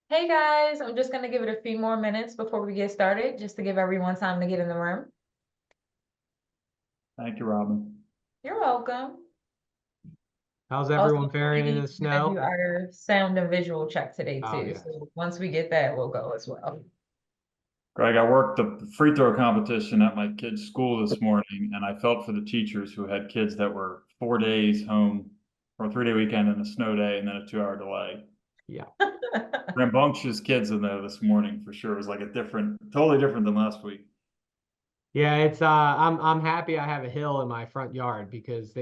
Hey guys, I'm just going to give it a few more minutes before we get started, just to give everyone time to get in the room. Thank you, Robin. You're welcome. How's Also, everyone faring in we the gotta do snow? our sound and visual check today Oh, too. yeah. So once we get that, we'll go as well. Greg, I worked the free throw competition at my kid's school this morning, and I felt for the teachers who had kids that were 4 days home for a 3-day weekend and a snow day and then a 2-hour delay. Yeah. Rambunctious kids in there this morning for sure. It was like totally different than last week. Yeah, I'm happy I have a hill in my front yard because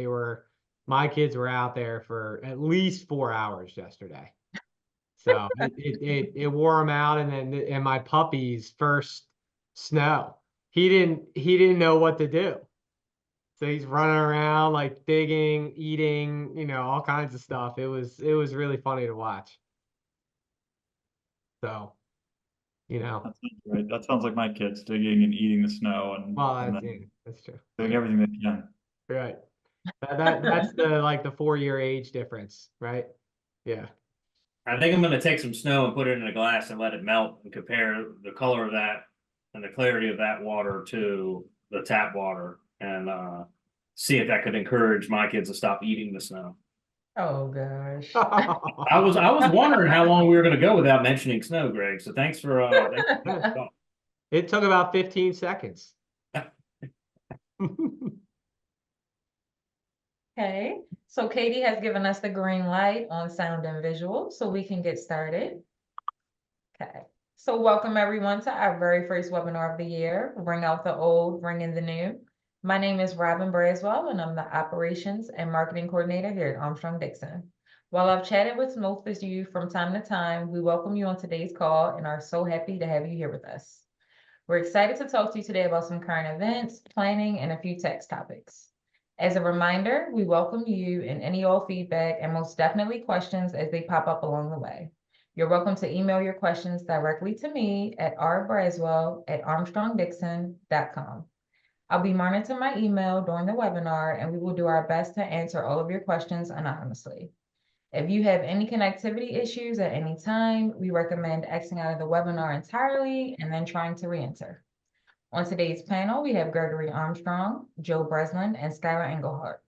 my kids were out there for at least 4 hours yesterday. So it wore them out, and my puppy's first snow. He didn't know what to do. So he's running around like digging, eating, all kinds of stuff. It was really funny to watch. So, you know, That sounds right. That sounds like my kids digging and eating the snow well, and yeah, then that's true. doing everything they can. Right. That's the 4 year age difference, right? Yeah. I think I'm going to take some snow and put it in a glass and let it melt and compare the color of that and the clarity of that water to the tap water and see if that could encourage my kids to stop eating the snow. Oh gosh. I was wondering how long we were going to go without mentioning snow, Greg. So thanks for It took about 15 seconds. Okay, so Katie has given us the green light on sound and visual, so we can get started. Okay, so welcome everyone to our very first webinar of the year, Bring Out the Old, Bring in the New. My name is Robin Braswell, and I'm the Operations and Marketing Coordinator here at Armstrong-Dixon. While I've chatted with most of you from time to time, we welcome you on today's call and are so happy to have you here with us. We're excited to talk to you today about some current events, planning, and a few text topics. As a reminder, we welcome you and any old feedback and most definitely questions as they pop up along the way. You're welcome to email your questions directly to me at rbraswell@armstrongdixon.com. I'll be monitoring my email during the webinar, and we will do our best to answer all of your questions anonymously. If you have any connectivity issues at any time, we recommend exiting out of the webinar entirely and then trying to re-enter. On today's panel, we have Gregory Armstrong, Joe Breslin, and Skylar Engelhardt.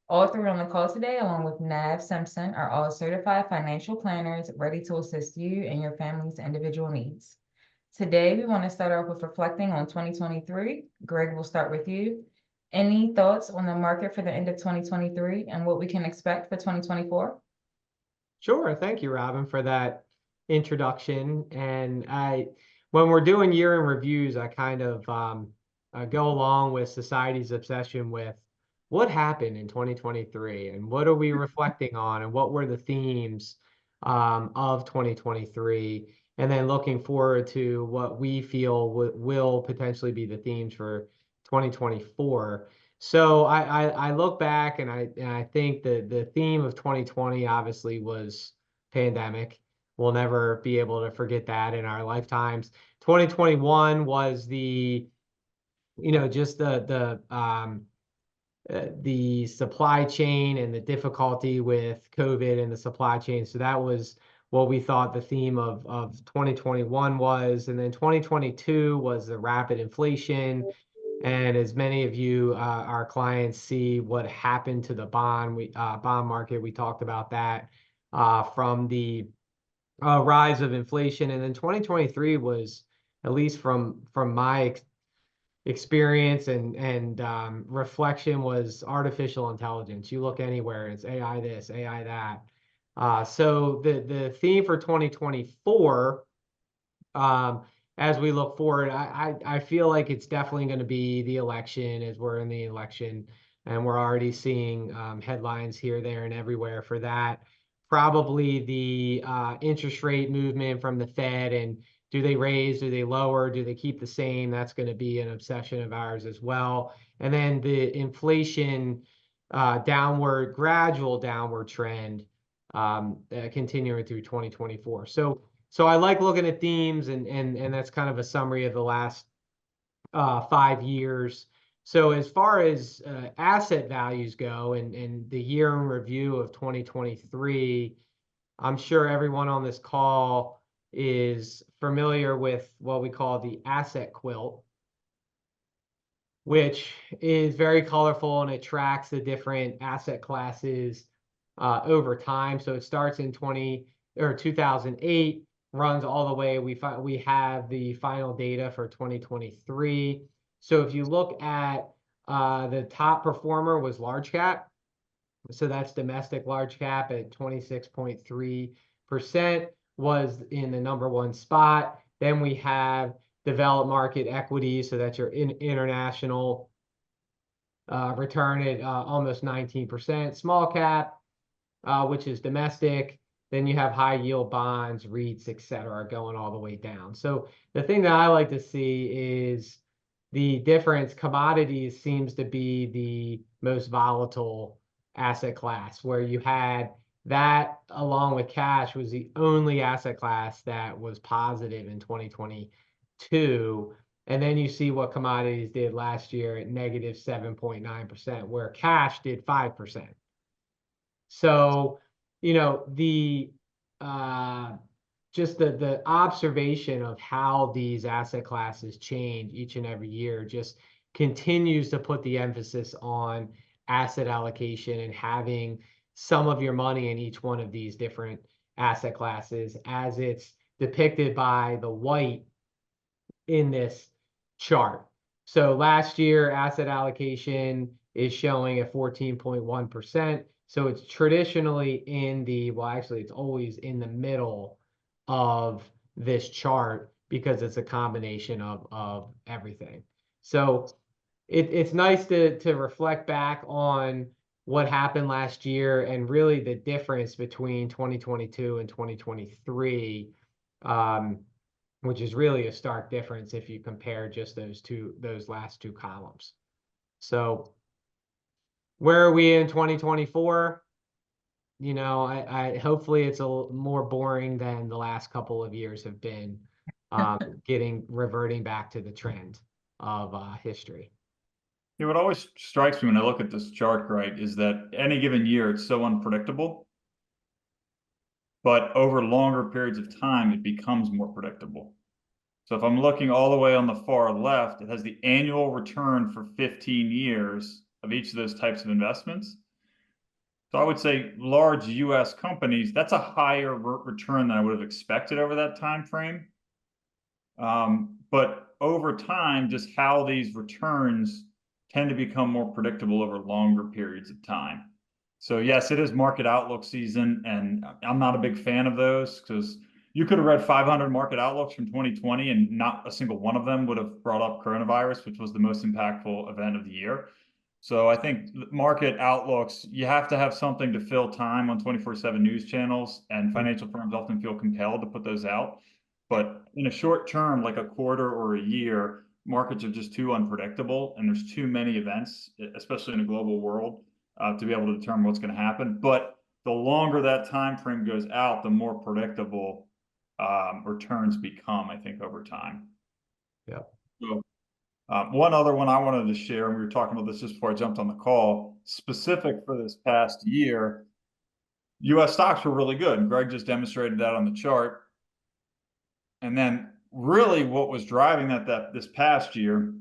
All three on the call today, along with Nav Simpson, are all certified financial planners ready to assist you and your family's individual needs. Today, we want to start off with reflecting on 2023. Greg, we'll start with you. Any thoughts on the market for the end of 2023 and what we can expect for 2024? Sure. Thank you, Robin, for that introduction. When we're doing year in reviews, I kind of go along with society's obsession with what happened in 2023 and what are we reflecting on and what were the themes of 2023, and then looking forward to what we feel will potentially be the themes for 2024. So I look back and I think the theme of 2020 obviously was pandemic. We'll never be able to forget that in our lifetimes. 2021 was just the supply chain and the difficulty with COVID and the supply chain. So that was what we thought the theme of 2021 was. And then 2022 was the rapid inflation. And as many of you, our clients, see what happened to the bond market, we talked about that from the rise of inflation. And then 2023 was, at least from my experience and reflection, was artificial intelligence. You look anywhere, it's AI this, AI that. So the theme for 2024, as we look forward, I feel like it's definitely going to be the election, as we're in the election, and we're already seeing headlines here, there, and everywhere for that. Probably the interest rate movement from the Fed, and do they raise, do they lower, do they keep the same? That's going to be an obsession of ours as well. And then the inflation gradual downward trend continuing through 2024. So I like looking at themes, and that's kind of a summary of the last 5 years. So as far as asset values go, and the year in review of 2023, I'm sure everyone on this call is familiar with what we call the asset quilt, which is very colorful and it tracks the different asset classes over time. So it starts in 2008, runs all the way. We have the final data for 2023. So if you look at the top performer was large cap. So that's domestic large cap at 26.3% was in the #1 spot. Then we have developed market equity. So that's your international return at almost 19%. Small cap, which is domestic. Then you have high yield bonds, REITs, et cetera, going all the way down. So the thing that I like to see is the difference. Commodities seems to be the most volatile asset class, where you had that along with cash was the only asset class that was positive in 2022. And then you see what commodities did last year at negative 7.9%, where cash did 5%. So, the just the observation of how these asset classes change each and every year just continues to put the emphasis on asset allocation and having some of your money in each one of these different asset classes, as it's depicted by the white in this chart. So last year, asset allocation is showing at 14.1%. So it's traditionally it's always in the middle of this chart because it's a combination of everything. So it's nice to reflect back on what happened last year and really the difference between 2022 and 2023, which is really a stark difference if you compare just those last two columns. So where are we in 2024? I hopefully it's a little more boring than the last couple of years have been, reverting back to the trend of history. Yeah, what always strikes me when I look at this chart, Greg, is that any given year it's so unpredictable, but over longer periods of time it becomes more predictable. So if I'm looking all the way on the far left, it has the annual return for 15 years of each of those types of investments. So I would say large US companies, that's a higher return than I would have expected over that time frame. But over time, just how these returns tend to become more predictable over longer periods of time. So yes, it is market outlook season, and I'm not a big fan of those because you could have read 500 market outlooks from 2020 and not a single one of them would have brought up coronavirus, which was the most impactful event of the year. So I think market outlooks, you have to have something to fill time on 24/7 news channels, and financial firms often feel compelled to put those out. But in a short term, like a quarter or a year, markets are just too unpredictable, and there's too many events, especially in a global world, to be able to determine what's going to happen. But the longer that time frame goes out, the more predictable returns become, I think, over time. Yeah. So, one other one I wanted to share, and we were talking about this just before I jumped on the call, specific for this past year, US stocks were really good, and Greg just demonstrated that on the chart. And then really what was driving that this past year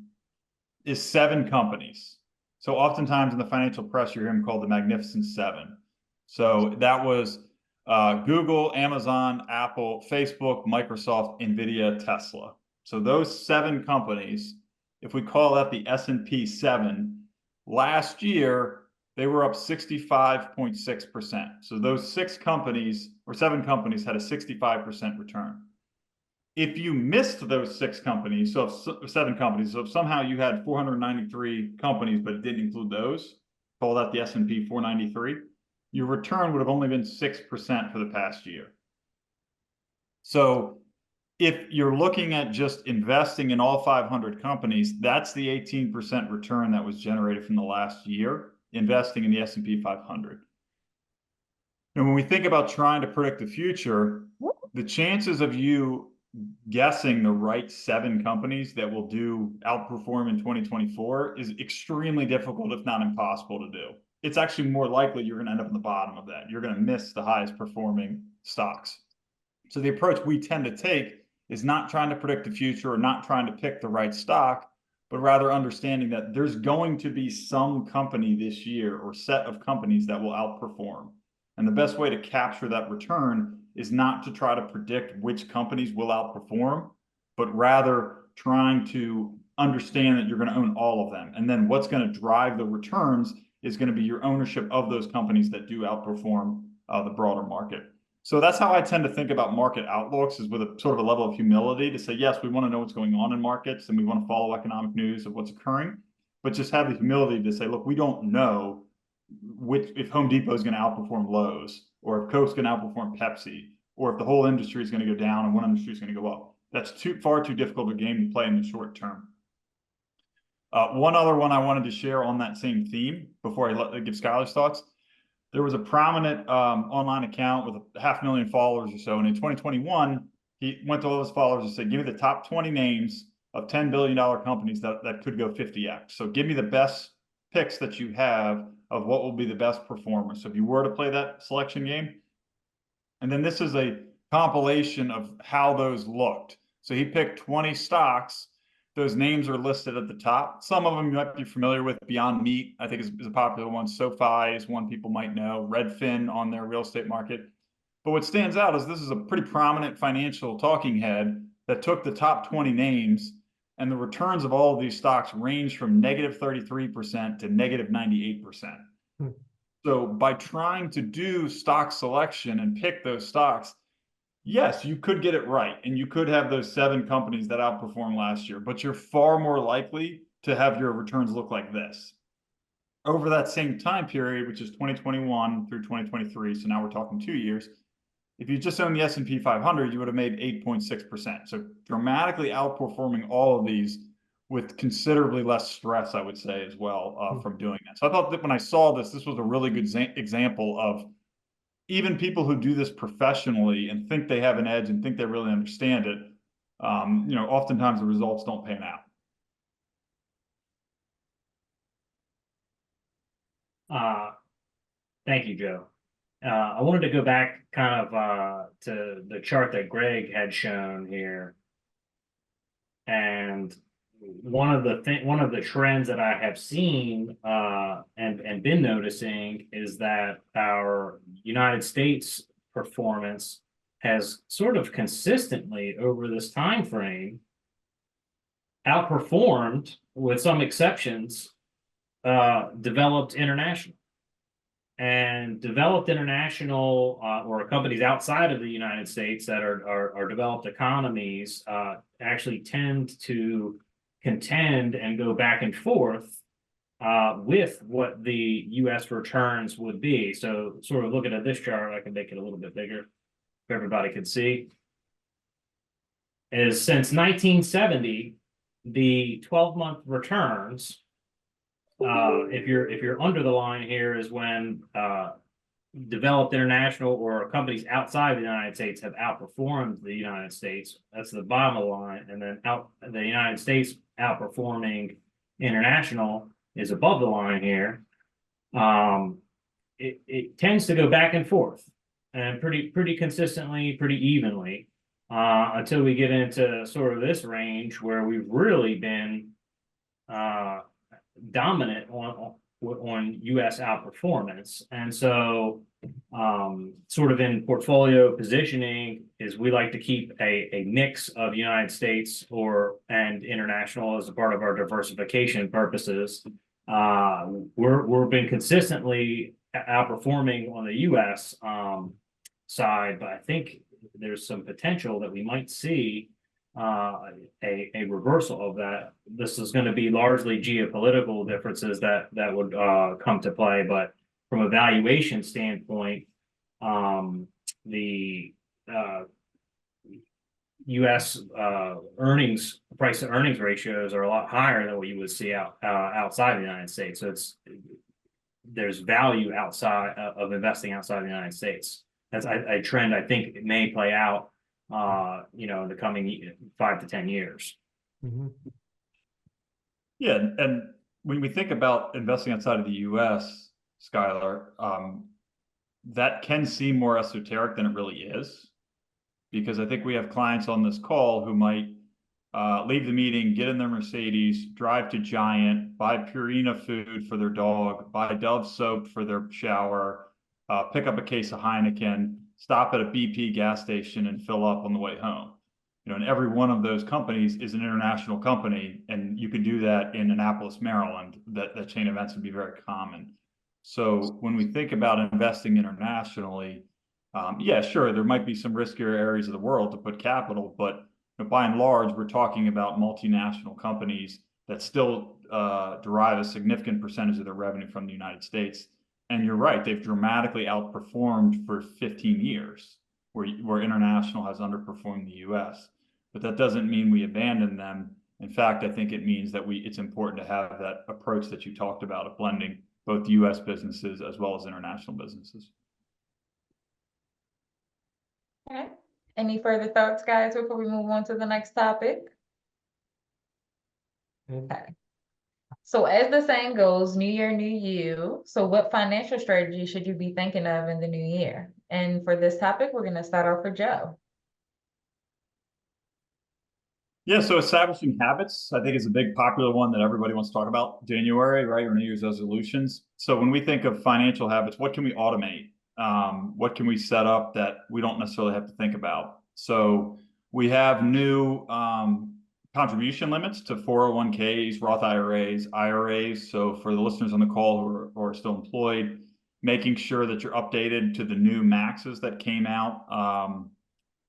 is 7 companies. So oftentimes in the financial press, you hear them called the Magnificent Seven. So that was Google, Amazon, Apple, Facebook, Microsoft, NVIDIA, Tesla. So those 7 companies, if we call that the S&P 7, last year, they were up 65.6%. So those 7 companies had a 65% return. If you missed those 7 companies, so if somehow you had 493 companies, but it didn't include those, call that the S&P 493, your return would have only been 6% for the past year. So if you're looking at just investing in all 500 companies, that's the 18% return that was generated from the last year, investing in the S&P 500. And when we think about trying to predict the future, the chances of you guessing the right 7 companies that will outperform in 2024 is extremely difficult, if not impossible to do. It's actually more likely you're going to end up in the bottom of that. You're going to miss the highest performing stocks. So the approach we tend to take is not trying to predict the future or not trying to pick the right stock, but rather understanding that there's going to be some company this year or set of companies that will outperform. And the best way to capture that return is not to try to predict which companies will outperform, but rather trying to understand that you're going to own all of them. And then what's going to drive the returns is going to be your ownership of those companies that do outperform the broader market. So that's how I tend to think about market outlooks, is with a sort of a level of humility to say, yes, we want to know what's going on in markets and we want to follow economic news of what's occurring, but just have the humility to say, look, we don't know if Home Depot is going to outperform Lowe's, or if Coke's going to outperform Pepsi, or if the whole industry is going to go down and one industry is going to go up. That's far too difficult a game to play in the short term. One other one I wanted to share on that same theme before I give Skylar's thoughts. There was a prominent online account with 500,000 followers or so. And in 2021, he went to all his followers and said, give me the top 20 names of $10 billion companies that could go 50x. So give me the best picks that you have of what will be the best performers. So if you were to play that selection game, and then this is a compilation of how those looked. So he picked 20 stocks. Those names are listed at the top. Some of them you might be familiar with. Beyond Meat, I think, is a popular one. SoFi is one people might know. Redfin on their real estate market. But what stands out is this is a pretty prominent financial talking head that took the top 20 names, and the returns of all of these stocks range from -33% to -98%. So by trying to do stock selection and pick those stocks, yes, you could get it right, and you could have those 7 companies that outperformed last year, but you're far more likely to have your returns look like this. Over that same time period, which is 2021 through 2023, so now we're talking 2 years, if you just own the S&P 500, you would have made 8.6%. So dramatically outperforming all of these with considerably less stress, I would say, as well, from doing that. So I thought that when I saw this was a really good example of even people who do this professionally and think they have an edge and think they really understand it, oftentimes the results don't pan out. Thank you, Joe. I wanted to go back kind of to the chart that Greg had shown here. And one of the trends that I have seen and been noticing is that our United States performance has sort of consistently over this time frame outperformed, with some exceptions, developed international. And developed international or companies outside of the United States that are developed economies actually tend to contend and go back and forth with what the U.S. returns would be. So sort of looking at this chart, I can make it a little bit bigger if everybody can see. Is since 1970, the 12-month returns, if you're under the line here, is when developed international or companies outside the United States have outperformed the United States. That's the bottom of the line. And then the United States outperforming international is above the line here. It tends to go back and forth, and pretty consistently, pretty evenly, until we get into sort of this range where we've really been dominant on U.S. outperformance. And so sort of in portfolio positioning is we like to keep a mix of United States and international as a part of our diversification purposes. We've been consistently outperforming on the U.S. Side, but I think there's some potential that we might see a reversal of that. This is going to be largely geopolitical differences that would come to play, but from a valuation standpoint, the U.S. price to earnings ratios are a lot higher than what you would see outside the United States. So there's value outside of investing outside the United States. That's a trend I think it may play out in the coming 5 to 10 years. Mm-hmm. Yeah, and when we think about investing outside of the U.S., Skylar, that can seem more esoteric than it really is. because I think we have clients on this call who might leave the meeting, get in their Mercedes, drive to Giant, buy Purina food for their dog, buy Dove soap for their shower, pick up a case of Heineken, stop at a BP gas station and fill up on the way home. You know, and every one of those companies is an international company, and you could do that in Annapolis, Maryland. That chain events would be very common. So when we think about investing internationally, yeah, sure, there might be some riskier areas of the world to put capital, but by and large, we're talking about multinational companies that still derive a significant percentage of their revenue from the United States. And you're right, they've dramatically outperformed for 15 years, where international has underperformed the US. But that doesn't mean we abandon them. In fact, I think it means that it's important to have that approach that you talked about of blending both US businesses as well as international businesses. Okay. Any further thoughts, guys, before we move on to the next topic? Okay. So as the saying goes, new year, new you. So what financial strategy should you be thinking of in the new year? And for this topic, we're going to start off with Joe. Yeah, so establishing habits, I think, is a big popular one that everybody wants to talk about. January, right, or New Year's resolutions. So when we think of financial habits, what can we automate? What can we set up that we don't necessarily have to think about? So we have new contribution limits to 401ks, Roth IRAs. So for the listeners on the call who are still employed, making sure that you're updated to the new maxes that came out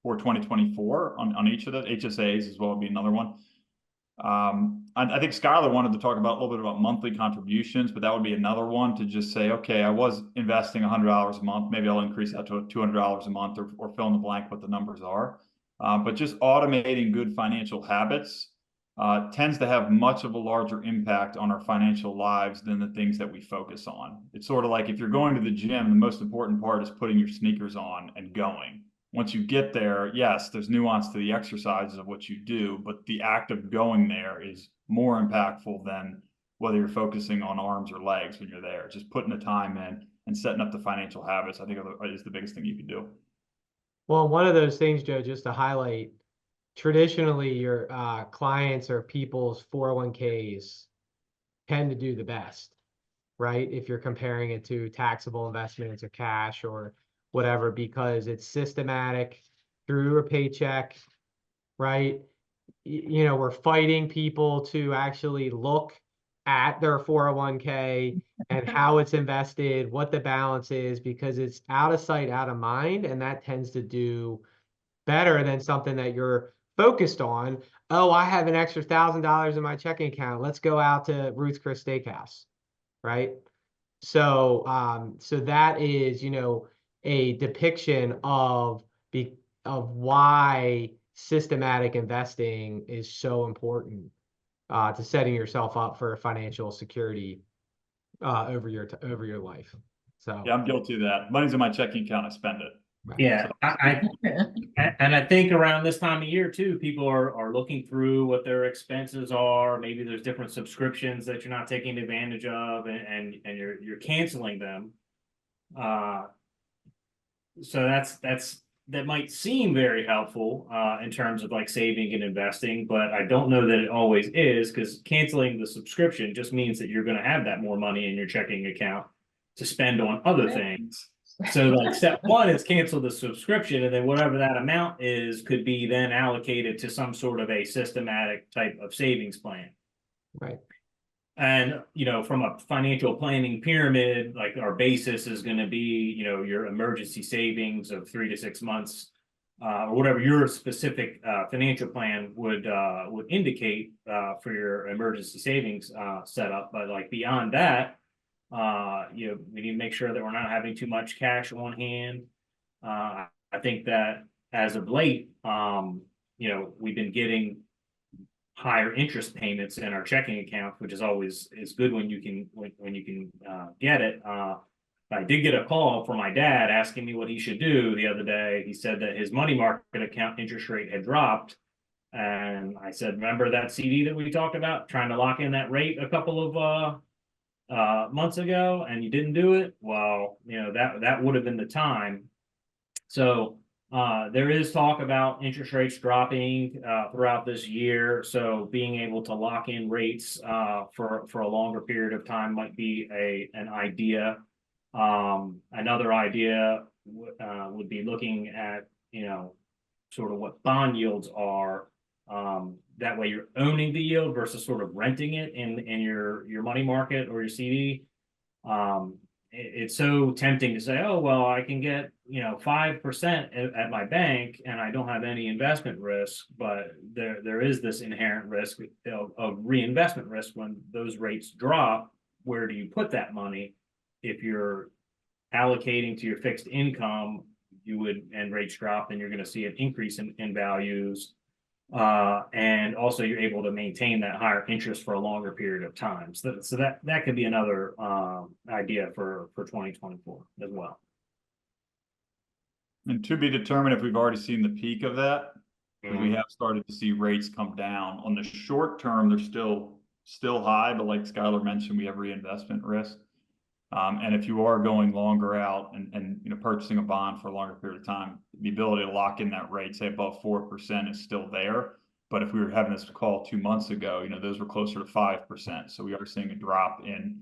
for 2024 on each of the HSAs as well would be another one. I think Skylar wanted to talk about a little bit about monthly contributions, but that would be another one to just say, okay, I was investing $100 a month. Maybe I'll increase that to $200 a month or fill in the blank what the numbers are. But just automating good financial habits tends to have much of a larger impact on our financial lives than the things that we focus on. It's sort of like if you're going to the gym, the most important part is putting your sneakers on and going. Once you get there, yes, there's nuance to the exercises of what you do, but the act of going there is more impactful than whether you're focusing on arms or legs when you're there. Just putting the time in and setting up the financial habits, I think, is the biggest thing you can do. Well, one of those things, Joe, just to highlight, traditionally your clients or people's 401ks tend to do the best, right? If you're comparing it to taxable investments or cash or whatever, because it's systematic through a paycheck, right? You know, we're fighting people to actually look at their 401k and how it's invested, what the balance is, because it's out of sight, out of mind. And that tends to do better than something that you're focused on. Oh, I have an extra $1,000 in my checking account. Let's go out to Ruth's Chris Steakhouse, right? So, so that is, you know, a depiction of why systematic investing is so important to setting yourself up for financial security over your life. So yeah, I'm guilty of that. Money's in my checking account, I spend it. Yeah, and I think around this time of year too, people are looking through what their expenses are. Maybe there's different subscriptions that you're not taking advantage of, and you're canceling them. So that might seem very helpful in terms of like saving and investing, but I don't know that it always is, because canceling the subscription just means that you're going to have that more money in your checking account to spend on other things. So like step one is cancel the subscription, and then whatever that amount is could be then allocated to some sort of a systematic type of savings plan. right. And, you know, from a financial planning pyramid, like our basis is going to be, you know, your emergency savings of 3 to 6 months, or whatever your specific financial plan would indicate for your emergency savings setup. But like beyond that, you know, we need to make sure that we're not having too much cash on hand. I think that as of late, you know, we've been getting higher interest payments in our checking account, which is always good when you can get it. I did get a call from my dad asking me what he should do the other day. He said that his money market account interest rate had dropped. And I said, remember that CD that we talked about, trying to lock in that rate a couple of months ago, and you didn't do it? Well, you know, that would have been the time. So There is talk about interest rates dropping throughout this year, so being able to lock in rates for a longer period of time might be an idea. Another idea would be looking at, sort of what bond yields are. That way you're owning the yield versus sort of renting it in your money market or your CD. It's so tempting to say, oh, well, I can get, 5% at my bank and I don't have any investment risk, but there is this inherent risk of reinvestment risk when those rates drop. Where do you put that money? If you're allocating to your fixed income, and rates drop, then you're going to see an increase in values. And also you're able to maintain that higher interest for a longer period of time. So that could be another idea for 2024 as well. And to be determined if we've already seen the peak of that, because we have started to see rates come down. On the short term, they're still high, but like Skylar mentioned, we have reinvestment risk. And if you are going longer out and purchasing a bond for a longer period of time, the ability to lock in that rate, say above 4%, is still there. But if we were having this call 2 months ago, those were closer to 5%. So we are seeing a drop in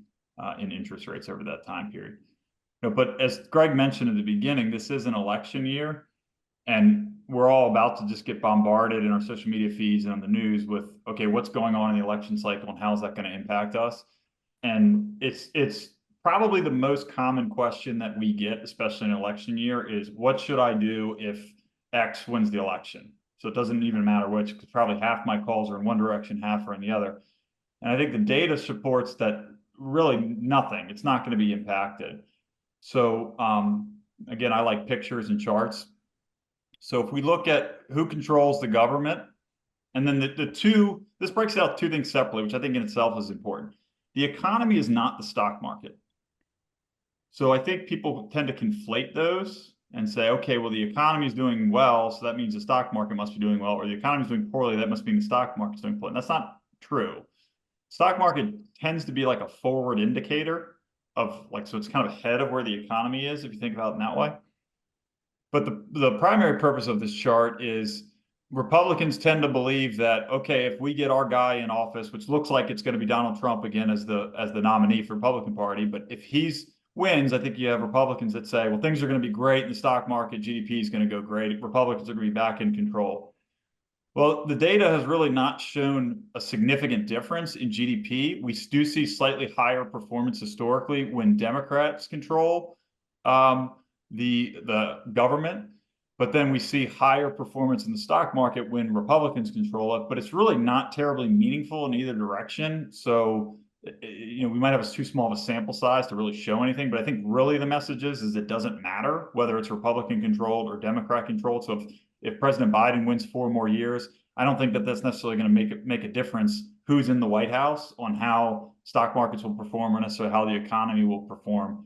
interest rates over that time period. But as Greg mentioned at the beginning, this is an election year, and we're all about to just get bombarded in our social media feeds and on the news with, okay, what's going on in the election cycle and how is that going to impact us? And it's probably the most common question that we get, especially in an election year, is what should I do if X wins the election? So it doesn't even matter which, because probably half my calls are in one direction, half are in the other. And I think the data supports that really nothing. It's not going to be impacted. So again, I like pictures and charts. So if we look at who controls the government, and then this breaks out two things separately, which I think in itself is important. The economy is not the stock market. So I think people tend to conflate those and say, okay, well, the economy is doing well, so that means the stock market must be doing well, or the economy is doing poorly, that must mean the stock market's doing poorly. And that's not true. Stock market tends to be like a forward indicator of so it's kind of ahead of where the economy is, if you think about it in that way. But the primary purpose of this chart is Republicans tend to believe that, okay, if we get our guy in office, which looks like it's going to be Donald Trump again as the nominee for the Republican Party, but if he's wins, I think you have Republicans that say, well, things are going to be great in the stock market, GDP is going to go great, Republicans are going to be back in control. Well, the data has really not shown a significant difference in GDP. We do see slightly higher performance historically when Democrats control the government, but then we see higher performance in the stock market when Republicans control it. But it's really not terribly meaningful in either direction. So we might have too small of a sample size to really show anything. But I think really the message is it doesn't matter whether it's Republican controlled or Democrat controlled. So if President Biden wins 4 more years, I don't think that that's necessarily going to make a difference who's in the White House on how stock markets will perform or necessarily how the economy will perform.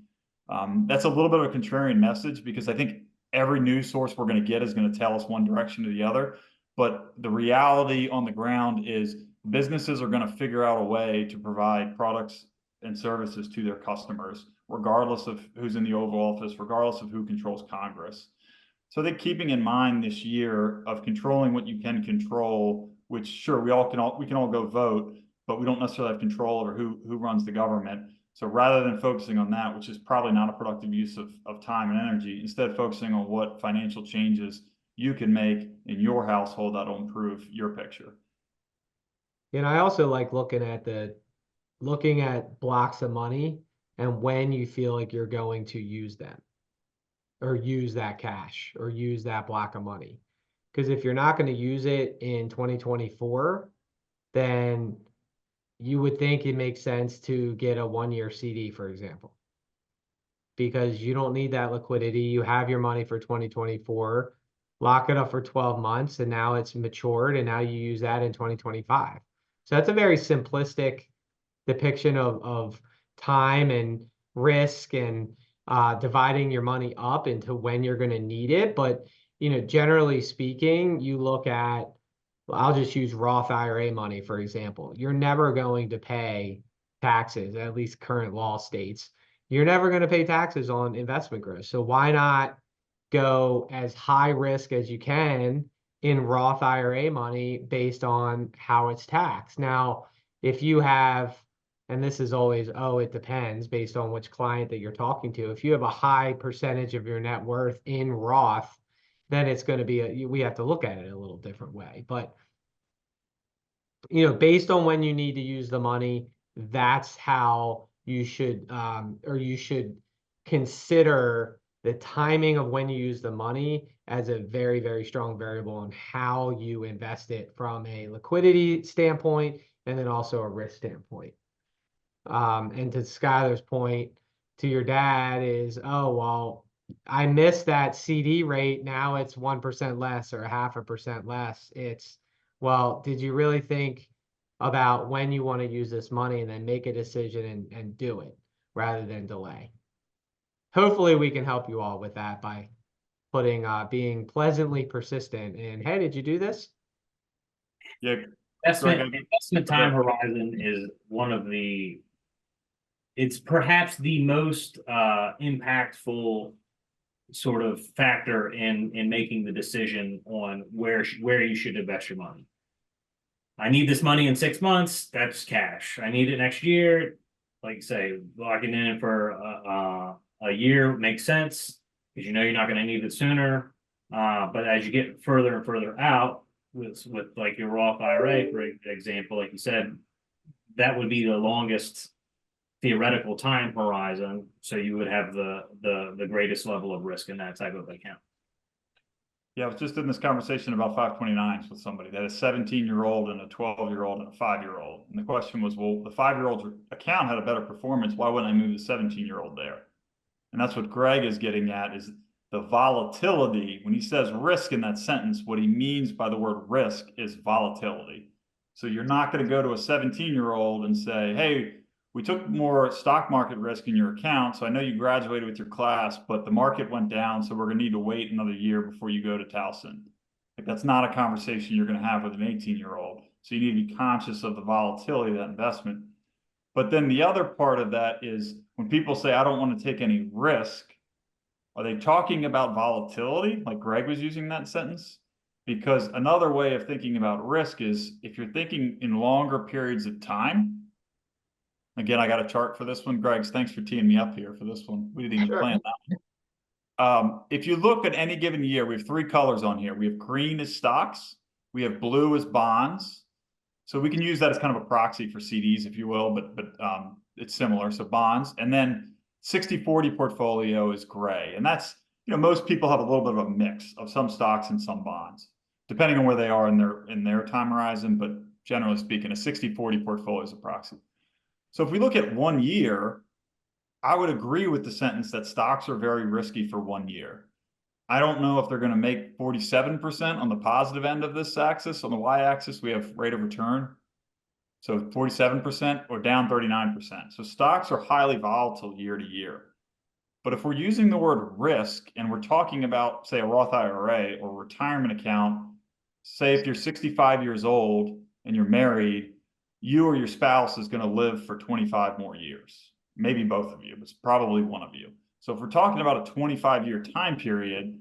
That's a little bit of a contrarian message because I think every news source we're going to get is going to tell us one direction or the other. But the reality on the ground is businesses are going to figure out a way to provide products and services to their customers, regardless of who's in the Oval Office, regardless of who controls Congress. So I think keeping in mind this year of controlling what you can control, which sure we can all go vote, but we don't necessarily have control over who runs the government. So rather than focusing on that, which is probably not a productive use of time and energy, instead focusing on what financial changes you can make in your household that'll improve your picture. And I also like looking at blocks of money and when you feel like you're going to use them or use that cash or use that block of money. Because if you're not going to use it in 2024, then you would think it makes sense to get a 1-year CD, for example, because you don't need that liquidity. You have your money for 2024, lock it up for 12 months, and now it's matured, and now you use that in 2025. So that's a very simplistic depiction of time and risk and dividing your money up into when you're going to need it. But, generally speaking, you look at, I'll just use Roth IRA money, for example. You're never going to pay taxes, at least current law states. You're never going to pay taxes on investment growth. So why not go as high risk as you can in Roth IRA money based on how it's taxed. Now, if you have, and this is always, oh, it depends based on which client that you're talking to. If you have a high percentage of your net worth in Roth, then it's going to be, we have to look at it a little different way. But, you know, based on when you need to use the money, that's how you should, or you should consider the timing of when you use the money as a very, very strong variable on how you invest it from a liquidity standpoint and then also a risk standpoint. And to Skylar's point, to your dad is, oh, well, I missed that CD rate. Now it's 1% less or 0.5% less. It's, well, did you really think about when you want to use this money and then make a decision and do it rather than delay? Hopefully we can help you all with that by putting being pleasantly persistent in, hey, did you do this? Yeah, Investment time horizon is one of the, it's perhaps the most impactful sort of factor in making the decision on where you should invest your money. I need this money in 6 months, that's cash. I need it next year, like say, locking in for a year makes sense because you know you're not going to need it sooner. But as you get further and further out with like your Roth IRA, for example, like you said, that would be the longest theoretical time horizon. So you would have the greatest level of risk in that type of account. Yeah, I was just in this conversation about 529s with somebody that has a 17-year-old and a 12-year-old and a 5-year-old. And the question was, well, the 5-year-old's account had a better performance. Why wouldn't I move the 17-year-old there? And that's what Greg is getting at, is the volatility. When he says risk in that sentence, what he means by the word risk is volatility. So you're not going to go to a 17-year-old and say, hey, we took more stock market risk in your account. So I know you graduated with your class, but the market went down. So we're going to need to wait another year before you go to Towson. Like, that's not a conversation you're going to have with an 18-year-old. So you need to be conscious of the volatility of that investment. But then the other part of that is when people say, I don't want to take any risk, are they talking about volatility? Like Greg was using that sentence? Because another way of thinking about risk is if you're thinking in longer periods of time. Again, I got a chart for this one. Greg's, thanks for teeing me up here for this one. We didn't even plan that one. If you look at any given year, we have 3 colors on here. We have green as stocks. We have blue as bonds. So we can use that as kind of a proxy for CDs, if you will, but it's similar. So bonds. And then 60-40 portfolio is gray. And that's, you know, most people have a little bit of a mix of some stocks and some bonds, depending on where they are in their time horizon. But generally speaking, a 60-40 portfolio is a proxy. So if we look at 1 year, I would agree with the sentence that stocks are very risky for 1 year. I don't know if they're going to make 47% on the positive end of this axis. On the y-axis, we have rate of return. So 47% or down 39%. So stocks are highly volatile year to year. But if we're using the word risk and we're talking about, say, a Roth IRA or a retirement account, say if you're 65 years old and you're married, you or your spouse is going to live for 25 more years. Maybe both of you, but it's probably one of you. So if we're talking about a 25-year time period,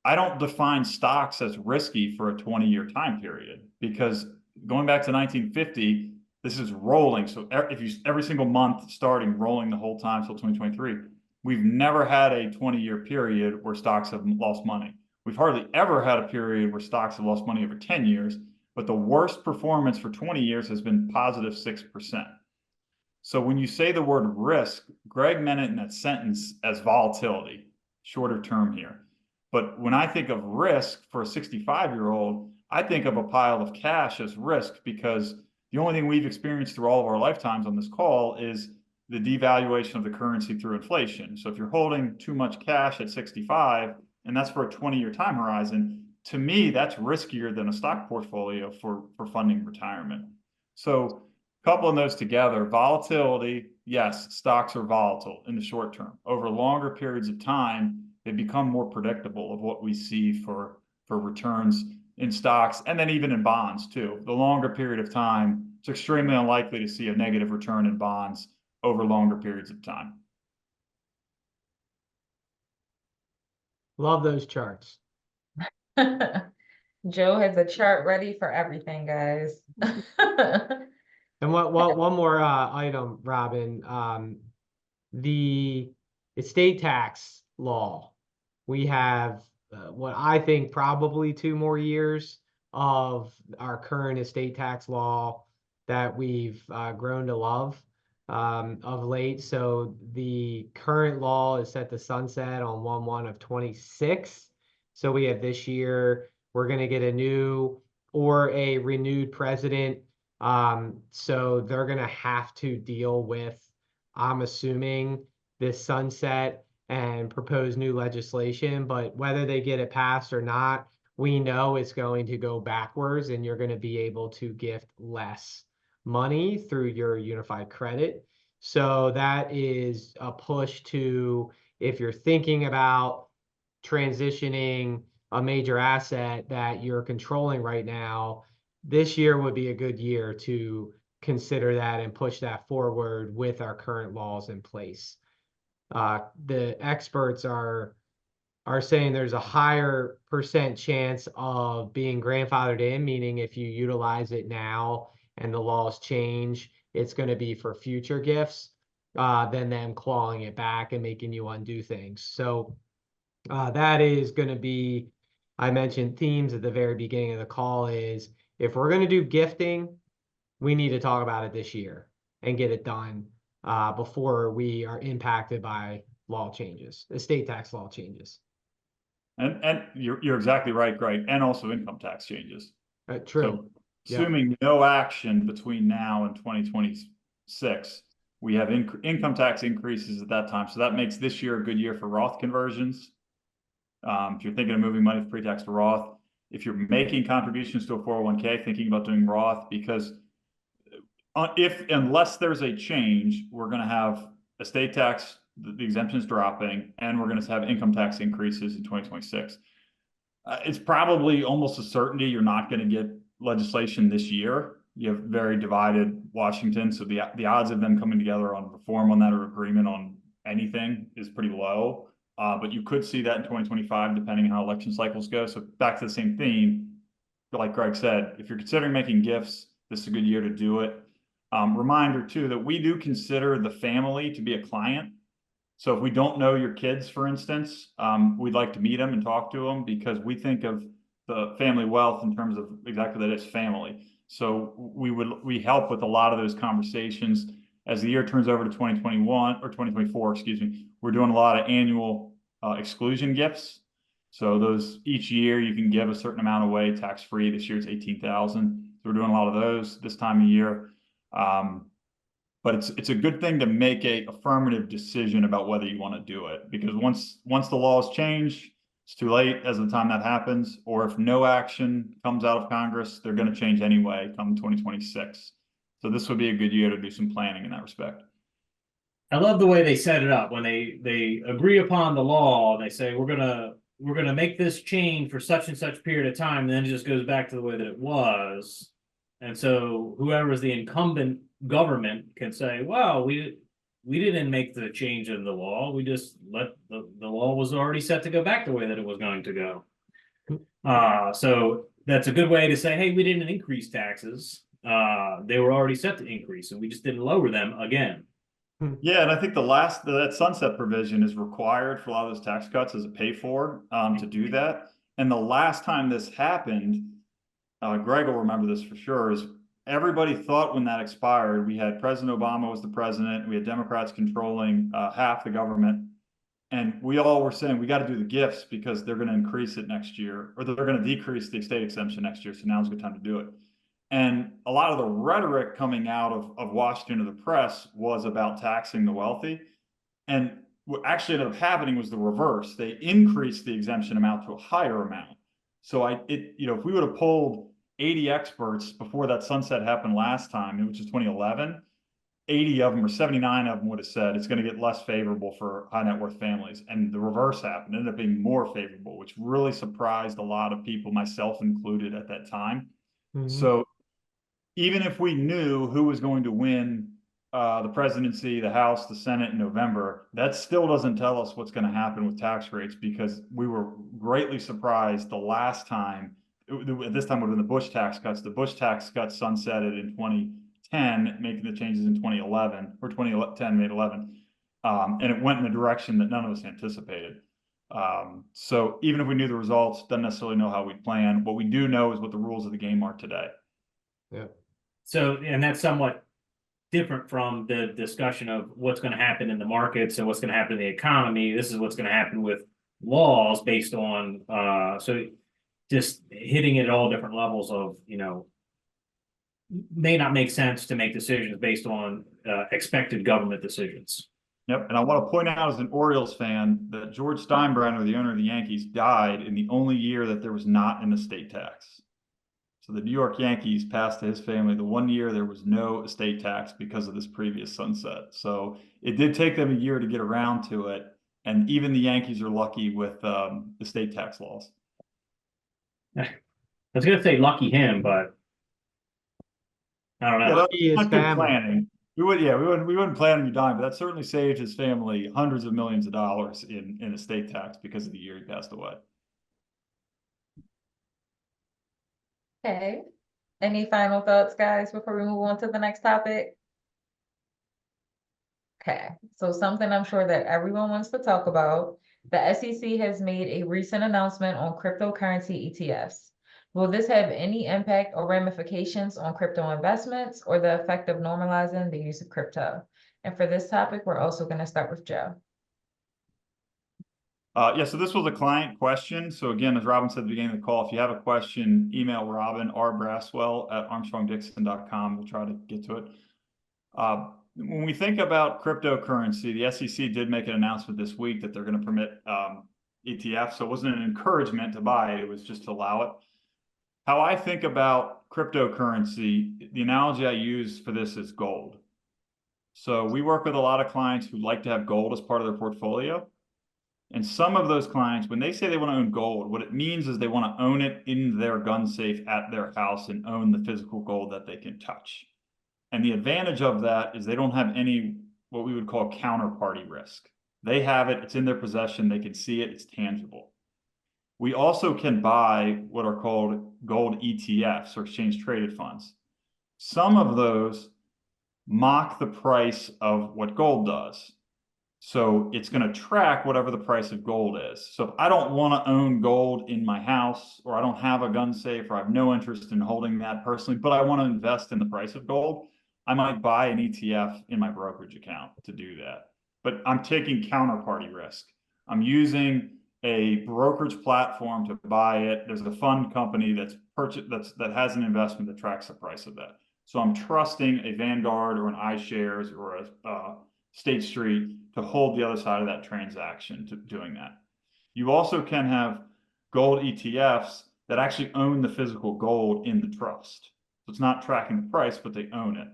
I don't define stocks as risky for a 20-year time period, because going back to 1950, this is rolling. So if you every single month starting rolling the whole time till 2023, we've never had a 20-year period where stocks have lost money. We've hardly ever had a period where stocks have lost money over 10 years. But the worst performance for 20 years has been positive 6%. So when you say the word risk, Greg meant it in that sentence as volatility, shorter term here. But when I think of risk for a 65-year-old, I think of a pile of cash as risk, because the only thing we've experienced through all of our lifetimes on this call is the devaluation of the currency through inflation. So if you're holding too much cash at 65, and that's for a 20-year time horizon, to me, that's riskier than a stock portfolio for funding retirement. So coupling those together, volatility, yes, stocks are volatile in the short term. Over longer periods of time, they become more predictable of what we see for returns in stocks, and then even in bonds too. The longer period of time, it's extremely unlikely to see a negative return in bonds over longer periods of time. Love those charts. Joe has a chart ready for everything, guys. And one more item, Robin. The estate tax law. We have what I think probably 2 more years of our current estate tax law that we've grown to love of late. So the current law is set to sunset on 1/1 of 26. So we have this year, we're going to get a new or a renewed president. So they're going to have to deal with, I'm assuming, this sunset and propose new legislation. But whether they get it passed or not, we know it's going to go backwards, and you're going to be able to gift less money through your unified credit. So that is a push to, if you're thinking about transitioning a major asset that you're controlling right now, this year would be a good year to consider that and push that forward with our current laws in place. The experts are saying there's a higher percent chance of being grandfathered in, meaning if you utilize it now and the laws change, it's going to be for future gifts than them clawing it back and making you undo things. So that is going to be, I mentioned themes at the very beginning of the call, is if we're going to do gifting, we need to talk about it this year and get it done before we are impacted by law changes, estate tax law changes. And you're exactly right, Greg, and also income tax changes. True. So assuming no action between now and 2026, we have income tax increases at that time. So that makes this year a good year for Roth conversions. If you're thinking of moving money from pre-tax to Roth, if you're making contributions to a 401k, thinking about doing Roth, because unless there's a change, we're going to have estate tax, the exemptions dropping, and we're going to have income tax increases in 2026. It's probably almost a certainty you're not going to get legislation this year. You have very divided Washington, so the odds of them coming together on reform on that or agreement on anything is pretty low. But you could see that in 2025, depending on how election cycles go. So back to the same theme, like Greg said, if you're considering making gifts, this is a good year to do it. Reminder too, that we do consider the family to be a client. So if we don't know your kids, for instance, we'd like to meet them and talk to them, because we think of the family wealth in terms of exactly that, it's family. So we help with a lot of those conversations. As the year turns over to 2021 or 2024, excuse me, we're doing a lot of annual exclusion gifts. So those each year you can give a certain amount away tax-free. This year it's 18,000. So we're doing a lot of those this time of year. But it's a good thing to make a affirmative decision about whether you want to do it, because once the laws change, it's too late as of the time that happens. Or if no action comes out of Congress, they're going to change anyway come 2026. So this would be a good year to do some planning in that respect. I love the way they set it up when they agree upon the law. They say we're gonna make this change for such and such period of time, and then it just goes back to the way that it was. And so whoever is the incumbent government can say, "Well, we didn't make the change in the law. We just let the law was already set to go back the way that it was going to go." So that's a good way to say, "Hey, we didn't increase taxes. They were already set to increase, and we just didn't lower them again." Yeah, and I think that sunset provision is required for a lot of those tax cuts as a pay for to do that. And the last time this happened, Greg will remember this for sure, is everybody thought when that expired, we had President Obama was the president, we had Democrats controlling half the government, and we all were saying we got to do the gifts because they're going to increase it next year, or they're going to decrease the estate exemption next year. So now's a good time to do it. And a lot of the rhetoric coming out of Washington to the press was about taxing the wealthy. And what actually ended up happening was the reverse. They increased the exemption amount to a higher amount. So if we would have polled 80 experts before that sunset happened last time, which is 2011, 80 of them or 79 of them would have said it's going to get less favorable for high net worth families. And the reverse happened, it ended up being more favorable, which really surprised a lot of people, myself included at that time. So even if we knew who was going to win the presidency, the House, the Senate in November, that still doesn't tell us what's going to happen with tax rates, because we were greatly surprised the last time. At this time would have been the Bush tax cuts. The Bush tax cuts sunsetted in 2010, making the changes in 2011, or 2010 made 11. And it went in a direction that none of us anticipated. So even if we knew the results, doesn't necessarily know how we'd plan. What we do know is what the rules of the game are today. Yeah. So, and that's somewhat different from the discussion of what's going to happen in the markets and what's going to happen in the economy. This is what's going to happen with laws based on, so just hitting it at all different levels of, may not make sense to make decisions based on expected government decisions. Yep, and I want to point out as an Orioles fan that George Steinbrenner, the owner of the Yankees, died in the only year that there was not an estate tax. So the New York Yankees passed to his family the one year there was no estate tax because of this previous sunset. So it did take them a year to get around to it, and even the Yankees are lucky with estate tax laws. I was going to say lucky him, but I don't know. Yeah, Lucky his that's not good family. planning. We wouldn't plan on you dying, but that certainly saved his family hundreds of millions of dollars in estate tax because of the year he passed away. Okay. Any final thoughts, guys, before we move on to the next topic? Okay, so something I'm sure that everyone wants to talk about. The SEC has made a recent announcement on cryptocurrency ETFs. Will this have any impact or ramifications on crypto investments or the effect of normalizing the use of crypto? And for this topic, we're also going to start with Joe. Yeah, so this was a client question. So again, as Robin said at the beginning of the call, if you have a question, email Robin, rbraswell@armstrongdixon.com. We'll try to get to it. When we think about cryptocurrency, the SEC did make an announcement this week that they're going to permit ETFs. So it wasn't an encouragement to buy it, it was just to allow it. How I think about cryptocurrency, the analogy I use for this is gold. So we work with a lot of clients who like to have gold as part of their portfolio. And some of those clients, when they say they want to own gold, what it means is they want to own it in their gun safe at their house and own the physical gold that they can touch. And the advantage of that is they don't have any, what we would call counterparty risk. They have it, it's in their possession, they can see it, it's tangible. We also can buy what are called gold ETFs, or exchange traded funds. Some of those mock the price of what gold does. So it's going to track whatever the price of gold is. So if I don't want to own gold in my house, or I don't have a gun safe, or I have no interest in holding that personally, but I want to invest in the price of gold, I might buy an ETF in my brokerage account to do that. But I'm taking counterparty risk. I'm using a brokerage platform to buy it. There's a fund company that has an investment that tracks the price of that. So I'm trusting a Vanguard or an iShares or a State Street to hold the other side of that transaction to doing that. You also can have gold ETFs that actually own the physical gold in the trust. So it's not tracking the price, but they own it.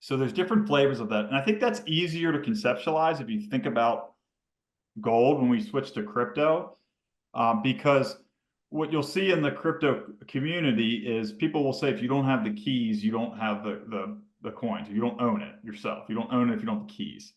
So there's different flavors of that. And I think that's easier to conceptualize if you think about gold when we switch to crypto, because what you'll see in the crypto community is people will say, if you don't have the keys, you don't have the coins, you don't own it yourself. You don't own it if you don't have the keys.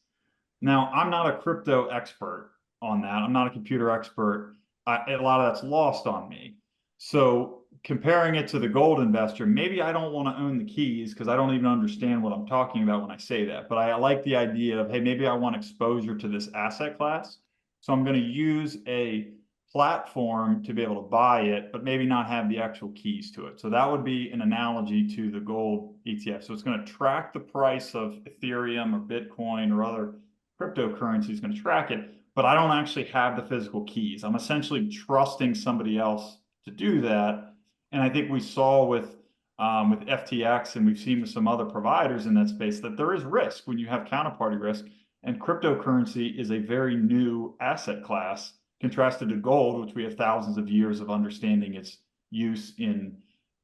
Now, I'm not a crypto expert on that. I'm not a computer expert. A lot of that's lost on me. So comparing it to the gold investor, maybe I don't want to own the keys because I don't even understand what I'm talking about when I say that. But I like the idea of, hey, maybe I want exposure to this asset class. So I'm going to use a platform to be able to buy it, but maybe not have the actual keys to it. So that would be an analogy to the gold ETF. So it's going to track the price of Ethereum or Bitcoin or other cryptocurrency, is going to track it, but I don't actually have the physical keys. I'm essentially trusting somebody else to do that. And I think we saw with FTX, and we've seen with some other providers in that space, that there is risk when you have counterparty risk. And cryptocurrency is a very new asset class contrasted to gold, which we have thousands of years of understanding its use in,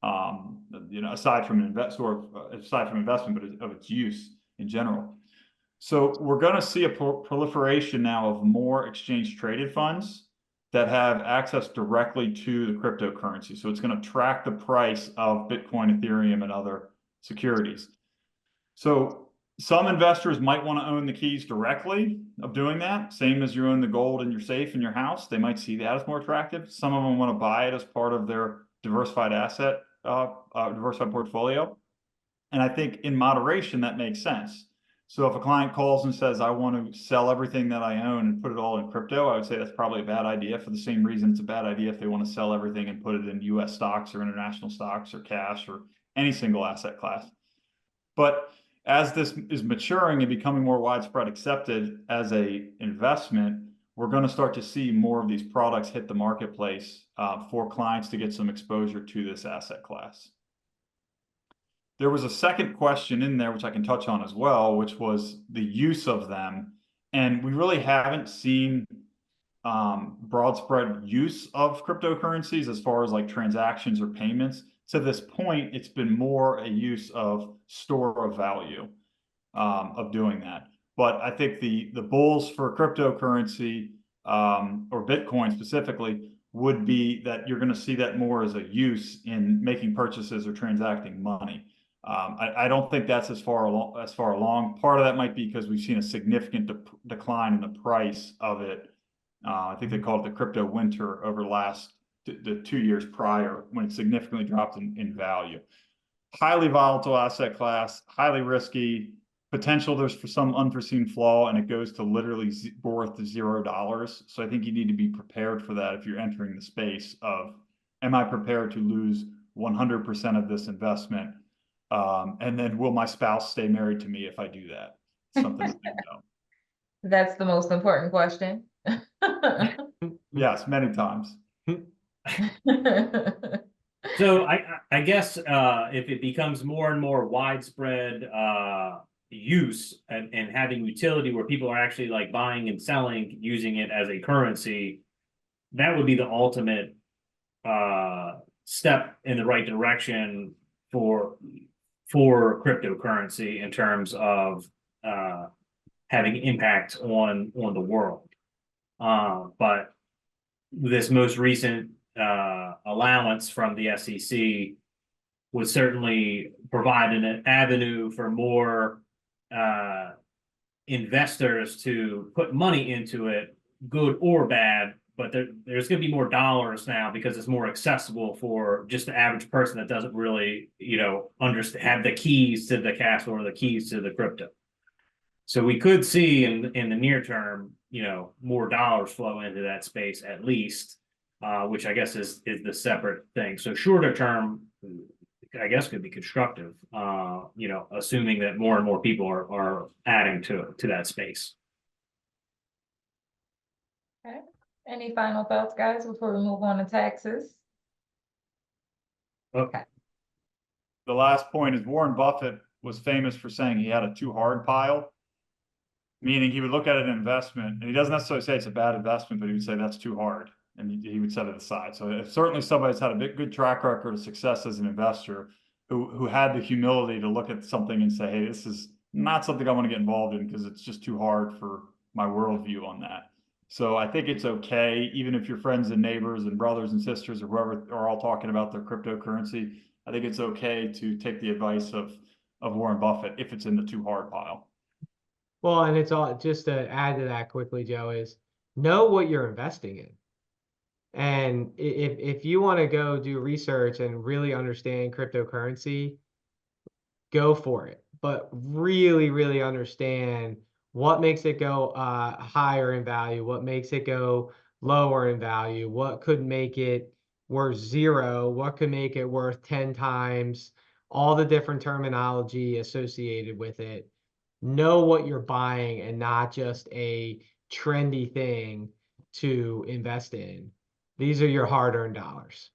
aside from investment, but of its use in general. So we're going to see a proliferation now of more exchange traded funds that have access directly to the cryptocurrency. So it's going to track the price of Bitcoin, Ethereum, and other securities. So Some investors might want to own the keys directly of doing that, same as you own the gold in your safe in your house. They might see that as more attractive. Some of them want to buy it as part of their diversified asset, diversified portfolio. And I think in moderation, that makes sense. So if a client calls and says, I want to sell everything that I own and put it all in crypto, I would say that's probably a bad idea, for the same reason it's a bad idea if they want to sell everything and put it in US stocks or international stocks or cash or any single asset class. But as this is maturing and becoming more widespread accepted as a investment, we're going to start to see more of these products hit the marketplace for clients to get some exposure to this asset class. There was a second question in there, which I can touch on as well, which was the use of them. And we really haven't seen broad spread use of cryptocurrencies as far as like transactions or payments. To this point, it's been more a use of store of value of doing that. But I think the bulls for cryptocurrency or Bitcoin specifically would be that you're going to see that more as a use in making purchases or transacting money. I don't think that's as far along. Part of that might be because we've seen a significant decline in the price of it. I think they call it the crypto winter over the 2 years prior, when it significantly dropped in value. Highly volatile asset class, highly risky. Potential there's for some unforeseen flaw, and it goes to literally worth $0. So I think you need to be prepared for that if you're entering the space of, am I prepared to lose 100% of this investment? And then will my spouse stay married to me if I do that? Something to think about. That's the most important question. Yes, many times. So I guess if it becomes more and more widespread use and having utility where people are actually like buying and selling, using it as a currency, that would be the ultimate step in the right direction for cryptocurrency in terms of having impact on the world. But this most recent allowance from the SEC would certainly provide an avenue for more investors to put money into it, good or bad. But there's going to be more dollars now because it's more accessible for just the average person that doesn't really, understand, have the keys to the castle or the keys to the crypto. So we could see in the near term, more dollars flow into that space at least, which I guess is the separate thing. So shorter term, I guess could be constructive, assuming that more and more people are adding to that space. Okay. Any final thoughts, guys, before we move on to taxes? Okay. The last point is Warren Buffett was famous for saying he had a too hard pile, meaning he would look at an investment, and he doesn't necessarily say it's a bad investment, but he would say that's too hard, and he would set it aside. So if certainly somebody's had a good track record of success as an investor who had the humility to look at something and say, hey, this is not something I want to get involved in because it's just too hard for my worldview on that. So I think it's okay, even if your friends and neighbors and brothers and sisters or whoever are all talking about their cryptocurrency, I think it's okay to take the advice of Warren Buffett if it's in the too hard pile. Well, and it's all, just to add to that quickly, Joe, is know what you're investing in. And if you want to go do research and really understand cryptocurrency, go for it. But really, really understand what makes it go higher in value, what makes it go lower in value, what could make it worth 0, what could make it worth 10 times, all the different terminology associated with it. Know what you're buying and not just a trendy thing to invest in. These are your hard-earned dollars.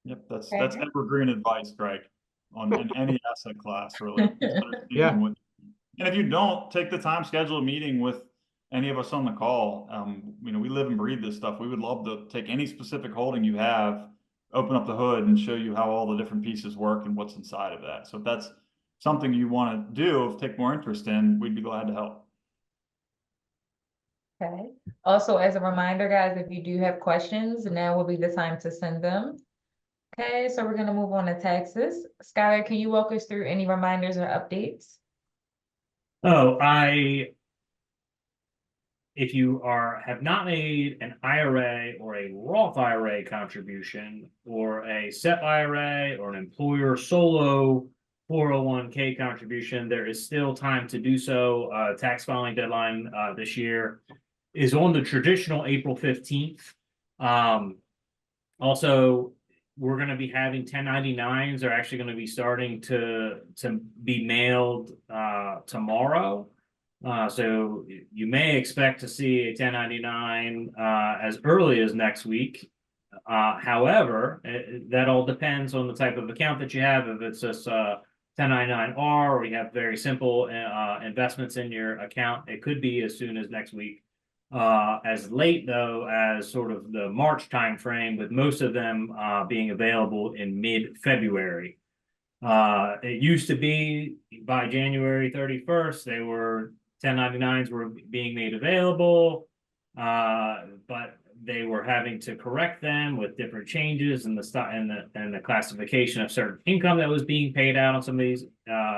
Yep, that's evergreen advice, Greg, in any asset class, really. Yeah. And if you don't, take the time, schedule a meeting with any of us on the call. We live and breathe this stuff. We would love to take any specific holding you have, open up the hood and show you how all the different pieces work and what's inside of that. So if that's something you want to do, take more interest in, we'd be glad to help. Okay. Also, as a reminder, guys, if you do have questions, now will be the time to send them. Okay, so we're gonna move on to taxes. Skylar, can you walk us through any reminders or updates? Oh, if you have not made an IRA or a Roth IRA contribution, or a SEP IRA, or an employer solo 401k contribution, there is still time to do so. Tax filing deadline this year is on the traditional April 15th. Also, we're going to be having 1099s are actually going to be starting to be mailed tomorrow. So you may expect to see a 1099 as early as next week. However, that all depends on the type of account that you have. If it's just 1099-R, or you have very simple investments in your account, it could be as soon as next week. As late though as sort of the March timeframe, with most of them being available in mid-February. It used to be by January 31st, 1099s were being made available, but they were having to correct them with different changes in the stock and the classification of certain income that was being paid out on some of these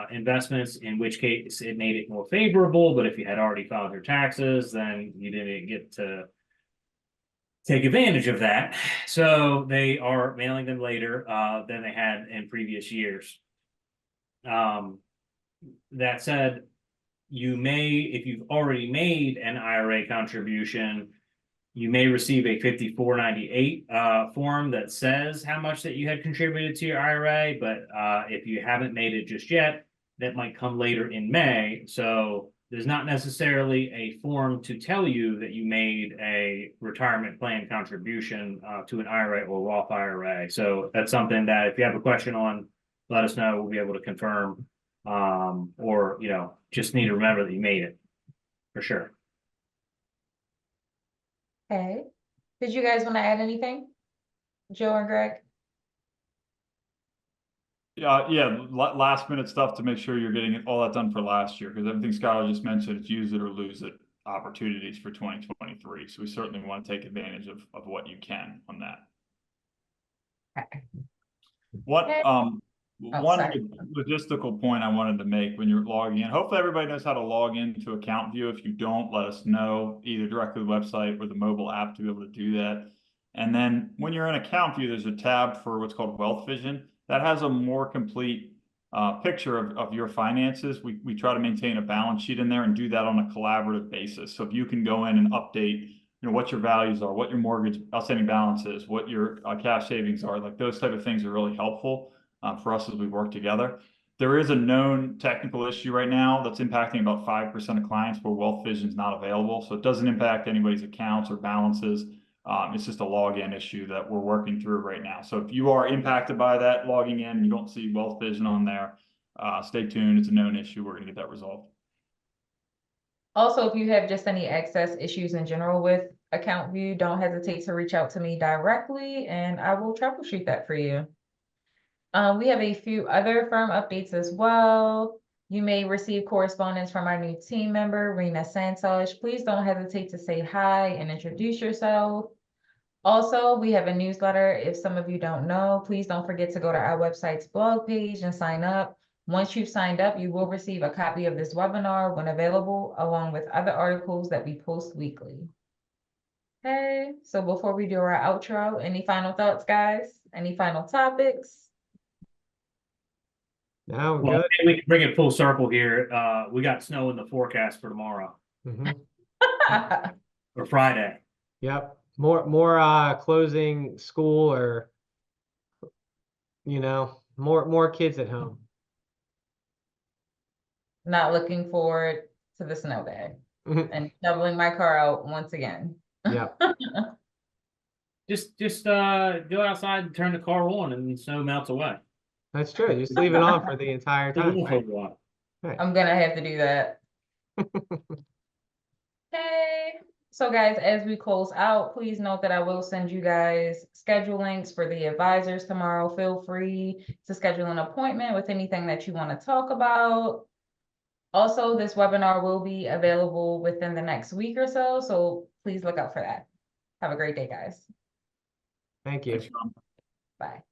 investments, in which case it made it more favorable. But if you had already filed your taxes, then you didn't get to take advantage of that. So they are mailing them later than they had in previous years. That said, you may, if you've already made an IRA contribution, you may receive a 5498 form that says how much that you had contributed to your IRA. But if you haven't made it just yet, that might come later in May. So there's not necessarily a form to tell you that you made a retirement plan contribution to an IRA or Roth IRA. So that's something that if you have a question on, let us know. We'll be able to confirm, or, just need to remember that you made it for sure. Okay, did you guys want to add anything? Joe and Greg? Yeah, last minute stuff to make sure you're getting all that done for last year, because everything Skylar just mentioned, it's use it or lose it opportunities for 2023. So we certainly want to take advantage of what you can on that. Okay. One sorry. logistical point I wanted to make when you're logging in. Hopefully everybody knows how to log into Account View. If you don't, let us know, either directly to the website or the mobile app to be able to do that. And then when you're in Account View, there's a tab for what's called Wealth Vision that has a more complete picture of your finances. We try to maintain a balance sheet in there and do that on a collaborative basis. So if you can go in and update, what your values are, what your mortgage outstanding balance is, what your cash savings are, like those type of things are really helpful for us as we work together. There is a known technical issue right now that's impacting about 5% of clients where Wealth Vision is not available. So it doesn't impact anybody's accounts or balances. It's just a login issue that we're working through right now. So if you are impacted by that logging in and you don't see Wealth Vision on there, stay tuned. It's a known issue. We're going to get that resolved. Also, if you have just any access issues in general with Account View, don't hesitate to reach out to me directly and I will troubleshoot that for you. We have a few other firm updates as well. You may receive correspondence from our new team member, Rena Santos. Please don't hesitate to say hi and introduce yourself. Also, we have a newsletter. If some of you don't know, please don't forget to go to our website's blog page and sign up. Once you've signed up, you will receive a copy of this webinar when available, along with other articles that we post weekly. Okay, so before we do our outro, any final thoughts, guys? Any final topics? No, Well, good. we can bring it full circle here. We got snow in the forecast for tomorrow or Friday. Yep. More closing school, or more kids at home. Not looking forward to the snow day and shoveling my car out once again. Yep. Just go outside and turn the car on and the snow melts away. That's true. Just leave it on for the entire time. Right? Right. I'm gonna have to do that. Okay. So guys, as we close out, please note that I will send you guys schedule links for the advisors tomorrow. Feel free to schedule an appointment with anything that you want to talk about. Also, this webinar will be available within the next week or so, so please look out for that. Have a great day, guys. Thank you. Thanks, Ron. Bye.